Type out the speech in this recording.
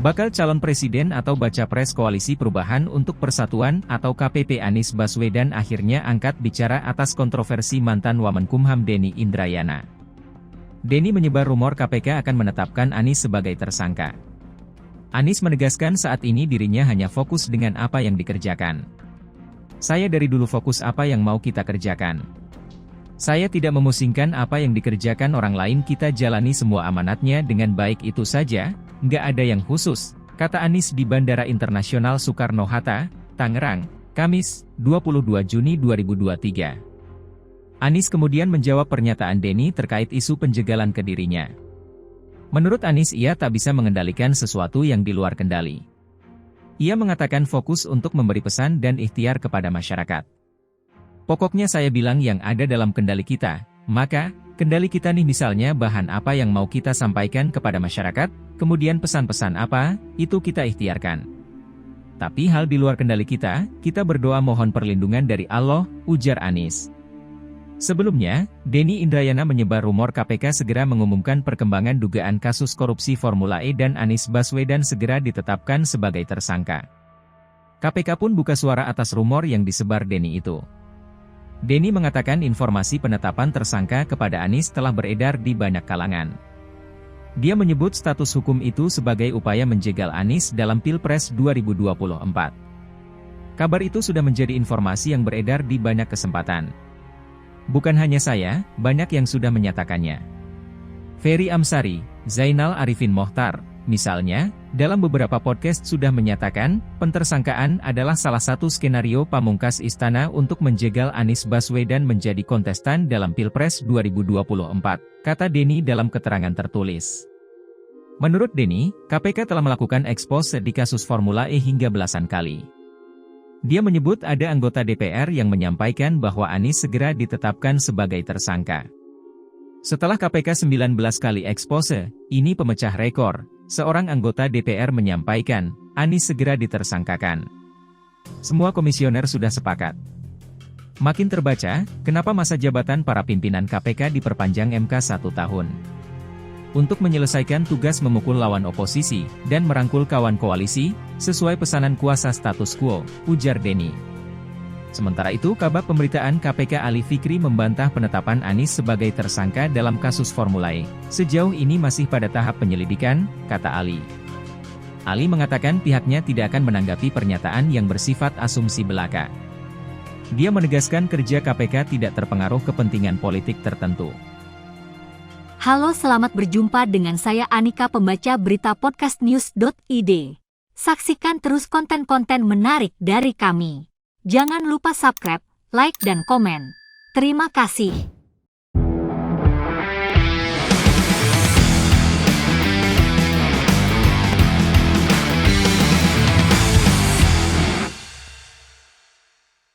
Bakal calon presiden atau baca pres Koalisi Perubahan untuk Persatuan atau KPP Anies Baswedan akhirnya angkat bicara atas kontroversi mantan Wamenkumham Denny Indrayana. Denny menyebar rumor KPK akan menetapkan Anies sebagai tersangka. Anies menegaskan saat ini dirinya hanya fokus dengan apa yang dikerjakan. Saya dari dulu fokus apa yang mau kita kerjakan. Saya tidak memusingkan apa yang dikerjakan orang lain, kita jalani semua amanatnya dengan baik, itu saja, nggak ada yang khusus, kata Anies di Bandara Internasional Soekarno-Hatta, Tangerang, Kamis, 22 Juni 2023. Anies kemudian menjawab pernyataan Denny terkait isu penjegalan ke dirinya. Menurut Anies, ia tak bisa mengendalikan sesuatu yang di luar kendali. Ia mengatakan fokus untuk memberi pesan dan ikhtiar kepada masyarakat. Pokoknya saya bilang yang ada dalam kendali kita, maka, kendali kita nih misalnya bahan apa yang mau kita sampaikan kepada masyarakat, kemudian pesan-pesan apa, itu kita ikhtiarkan. Tapi hal di luar kendali kita berdoa mohon perlindungan dari Allah, ujar Anies. Sebelumnya, Denny Indrayana menyebar rumor KPK segera mengumumkan perkembangan dugaan kasus korupsi Formula E dan Anies Baswedan segera ditetapkan sebagai tersangka. KPK pun buka suara atas rumor yang disebar Denny itu. Denny mengatakan informasi penetapan tersangka kepada Anies telah beredar di banyak kalangan. Dia menyebut status hukum itu sebagai upaya menjegal Anies dalam Pilpres 2024. Kabar itu sudah menjadi informasi yang beredar di banyak kesempatan. Bukan hanya saya, banyak yang sudah menyatakannya. Ferry Amsari, Zainal Arifin Mohtar, misalnya, dalam beberapa podcast sudah menyatakan, pentersangkaan adalah salah satu skenario pamungkas istana untuk menjegal Anies Baswedan menjadi kontestan dalam Pilpres 2024, kata Denny dalam keterangan tertulis. Menurut Denny, KPK telah melakukan expose di kasus Formula E hingga belasan kali. Dia menyebut ada anggota DPR yang menyampaikan bahwa Anies segera ditetapkan sebagai tersangka. Setelah KPK 19 kali expose, ini pemecah rekor. Seorang anggota DPR menyampaikan, Anies segera ditersangkakan. Semua komisioner sudah sepakat. Makin terbaca, kenapa masa jabatan para pimpinan KPK diperpanjang MK 1 tahun. Untuk menyelesaikan tugas memukul lawan oposisi, dan merangkul kawan koalisi, sesuai pesanan kuasa status quo, ujar Denny. Sementara itu, Kabag Pemberitaan KPK Ali Fikri membantah penetapan Anies sebagai tersangka dalam kasus Formula E. Sejauh ini masih pada tahap penyelidikan, kata Ali. Ali mengatakan pihaknya tidak akan menanggapi pernyataan yang bersifat asumsi belaka. Dia menegaskan kerja KPK tidak terpengaruh kepentingan politik tertentu. Halo, selamat berjumpa dengan saya Anika, pembaca berita podcastnews.id. Saksikan terus konten-konten menarik dari kami. Jangan lupa subscribe, like, dan komen. Terima kasih.